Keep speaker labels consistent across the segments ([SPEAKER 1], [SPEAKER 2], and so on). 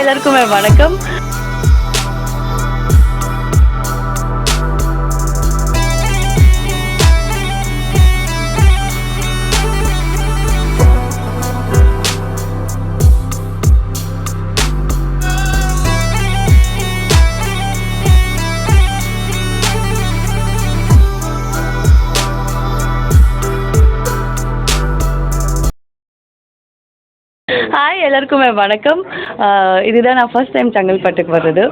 [SPEAKER 1] எல்லாருக்குமே வணக்கம். ஹாய் எல்லாருக்குமே வணக்கம். இதுதான் நான் ஃபர்ஸ்ட் டைம் செங்கல்பட்டுக்கு வர்றது.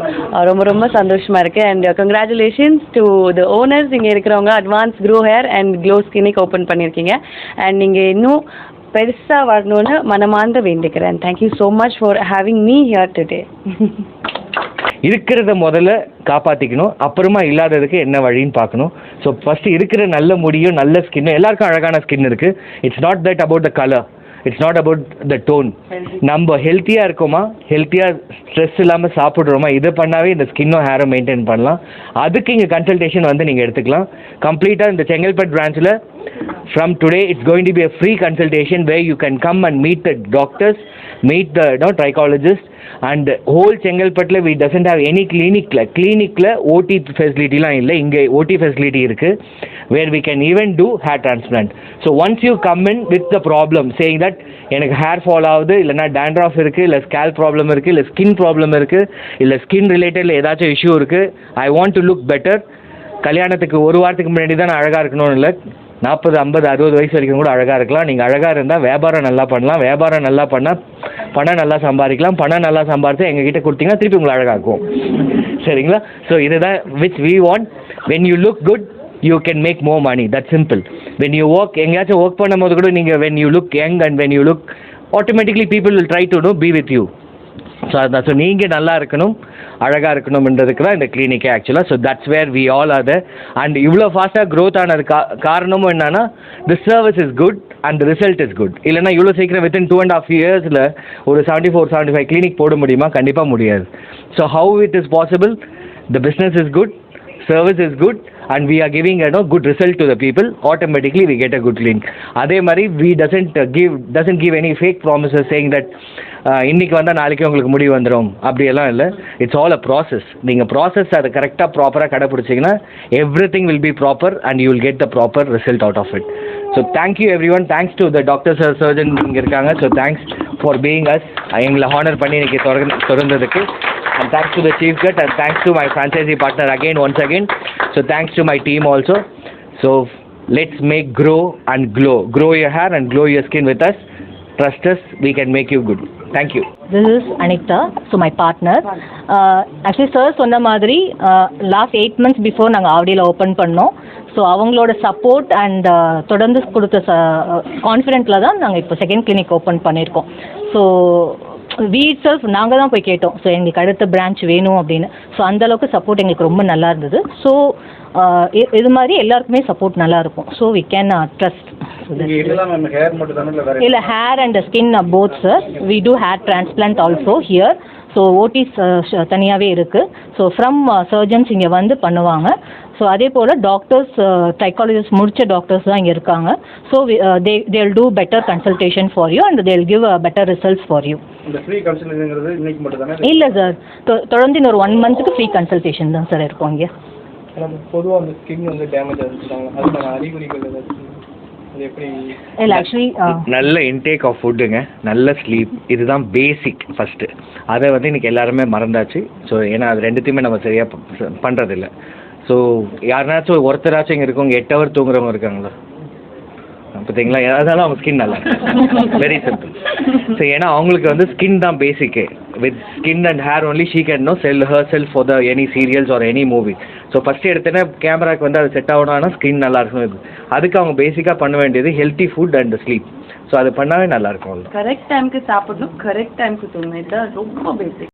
[SPEAKER 1] ரொம்ப ரொம்ப சந்தோஷமாக இருக்குது. And congratulations to the owners. இங்கே இருக்கிறவங்க advance grow hair and glow ஸ்கின்னிக் ஓப்பன் பண்ணியிருக்கீங்க. அண்ட் நீங்கள் இன்னும் பெருசாக வரணும்னு மனமார்ந்து வேண்டிக்கிறேன். Thank you so much for having me here today.
[SPEAKER 2] இருக்கிறத முதல்ல காப்பாற்றிக்கணும், அப்புறமா இல்லாததுக்கு என்ன வழின்னு பார்க்கணும். ஸோ ஃபஸ்ட்டு இருக்கிற நல்ல முடியும் நல்ல ஸ்கின்னும், எல்லாருக்கும் அழகான ஸ்கின் இருக்குது. It's not that about the colour, it's not about the tone. நம்ம ஹெல்த்தியாக இருக்கோமா, ஹெல்த்தியாக ஸ்ட்ரெஸ் இல்லாமல் சாப்பிட்றோமா, இதை பண்ணாவே இந்த ஸ்கின்னும் ஹேரும் மெயின்டைன் பண்ணலாம். அதுக்கு இங்கே கன்சல்டேஷன் வந்து நீங்கள் எடுத்துக்கலாம். கம்ப்ளீட்டாக இந்த செங்கல்பட் பிரான்ச்சில் from today it's going to be a free consultation where you can come and meet the doctors, meet the trichologists. And whole செங்கல்பட்டில் we doesn't have any clinicல ஓடி ஃபெசிலிட்டிலாம் இல்லை. இங்கே ஓடி ஃபெசிலிட்டி இருக்குது where we can even do hair transplant. So once you come in with the problem saying that எனக்கு hair fall ஆகுது, இல்லைனா dandruff இருக்குது, இல்லை ஸ்கேல்ப் ப்ராப்ளம் இருக்குது, இல்லை ஸ்கின் ப்ராப்ளம் இருக்குது, இல்லை ஸ்கின் ரிலேட்டடில் ஏதாச்சும் இஷ்யூ இருக்குது, I want to look better. கல்யாணத்துக்கு ஒரு வாரத்துக்கு முன்னாடி தான் நான் அழகாக இருக்கணும்னு இல்லை, 40, 50, 60 வயசு வரைக்கும் கூட அழகாக இருக்கலாம். நீங்கள் அழகாக இருந்தால் வியாபாரம் நல்லா பண்ணலாம். வியாபாரம் நல்லா பண்ணால் பணம் நல்லா சம்பாதிக்கலாம். பணம் நல்லா சம்பாதிச்சா எங்ககிட்ட கொடுத்தீங்கன்னா திருப்பி உங்களை அழகாக்கும். சரிங்களா? ஸோ இதுதான் which we want. When you look good you can make more money. That simple. When you work, எங்கேயாச்சும் ஒர்க் பண்ணும்போது கூட நீங்கள் when you look young and when you look automatically people will try to be with you. So அதுதான். So நீங்கள் நல்லா இருக்கணும், அழகாக இருக்கணும்ன்றதுக்கு தான் இந்த கிளினிக்கே ஆக்சுவலாக. So that's where we all are there. And இவ்வளோ ஃபாஸ்ட்டாக க்ரோத் ஆனது காரணமும் என்னன்னா the service is good and the result is good. இல்லைனா இவ்வளோ சீக்கிரம் வித்தின் 2.5 yearsல ஒரு 74-75 கிளினிக் போட முடியுமா? கண்டிப்பாக முடியாது. So how it is possible? The business is good, service is good, and we are giving good result to the people. Automatically we get a good link. அதே மாதிரி we doesn't give any fake promises saying that இன்னைக்கு வந்தால் நாளைக்கு உங்களுக்கு முடிவு வந்துடும், அப்படியெல்லாம் இல்லை. It's all a process. நீங்கள் ப்ராசஸ் அதை கரெக்டாக ப்ராப்பராக கடைப்பிடிச்சிங்கன்னா everything will be proper and you will get the proper result out of it. So thank you everyone. Thanks to the doctors, surgeon இங்கே இருக்காங்க. So thanks for being us. எங்களை honour பண்ணி இன்னைக்கு திறந்ததுக்கு. And thanks to the chief guest and thanks to my franchisee partner once again. So thanks to my team also. So let's make grow and glow. Grow your hair and glow your skin with us. Trust us, we can make you good. Thank you.
[SPEAKER 3] This is Anita, so my partner. Actually sir சொன்ன மாதிரி last 8 months before நாங்கள் ஆவடியில் open பண்ணோம். So அவங்களோட support and தொடர்ந்து கொடுத்த கான்ஃபிடென்ட்டில் தான் நாங்கள் இப்போ செகண்ட் கிளினிக் ஓப்பன் பண்ணியிருக்கோம். ஸோ வி இட் செல்ஃப் நாங்கள் தான் போய் கேட்டோம். ஸோ எங்களுக்கு அடுத்த பிரான்ச் வேணும் அப்படின்னு. ஸோ அந்தளவுக்கு சப்போர்ட் எங்களுக்கு ரொம்ப நல்லா இருந்தது. ஸோ இது மாதிரி எல்லாருக்குமே சப்போர்ட் நல்லா இருக்கும். So we can trust. இல்லை, hair and skin both sir. We do hair transplant also here. So ஓடிஸ் தனியாகவே இருக்குது. ஸோ ஃப்ரம் சர்ஜன்ஸ் இங்கே வந்து பண்ணுவாங்க. ஸோ அதே போல் டாக்டர்ஸ், ட்ரைக்காலஜிஸ்ட் முடித்த டாக்டர்ஸ் தான் இங்கே இருக்காங்க. So they will do better consultation for you and they will give better results for you. இல்லை சார், தொடர்ந்து இன்னொரு 1 monthக்கு ஃப்ரீ கன்சல்டேஷன் தான் சார் இருக்கும் இங்கே.
[SPEAKER 4] பொதுவாக அந்த ஸ்கின் வந்து டேமேஜ் ஆகிருக்காங்க, அதுக்கான அறிகுறிகள்
[SPEAKER 3] இல்லை ஆக்சுவலி
[SPEAKER 2] நல்ல இன்டேக் ஆஃப் ஃபுட்டுங்க, நல்ல ஸ்லீப், இதுதான் பேசிக் ஃபஸ்ட்டு. அதை வந்து இன்றைக்கி எல்லாருமே மறந்தாச்சு. ஸோ ஏன்னா அது ரெண்டுத்தையுமே நம்ம சரியாக பண்ணுறதில்ல. ஸோ யாருனாச்சும் ஒருத்தராச்சும் இங்கே இருக்கவங்க 8 hour தூங்குறவங்க இருக்காங்களா? பார்த்தீங்களா? அதனால அவங்க ஸ்கின் நல்லா இருக்கு. Very simple. ஸோ ஏன்னா அவங்களுக்கு வந்து ஸ்கின் தான் பேசிக்கு. With skin and hair only she can no sell herself for the any serials or any movie. So first எடுத்தோன்னா கேமராக்கு வந்து அது செட் ஆகணும்னா ஸ்கின் நல்லா இருக்கணும். அதுக்கு அவங்க பேசிக்காக பண்ண வேண்டியது healthy food and sleep. So அது பண்ணாவே நல்லாயிருக்கும்.
[SPEAKER 1] கரெக்ட் டைமுக்கு சாப்பிடணும், கரெக்ட் டைமுக்கு தூங்கணும். இதுதான் ரொம்ப பேசிக்.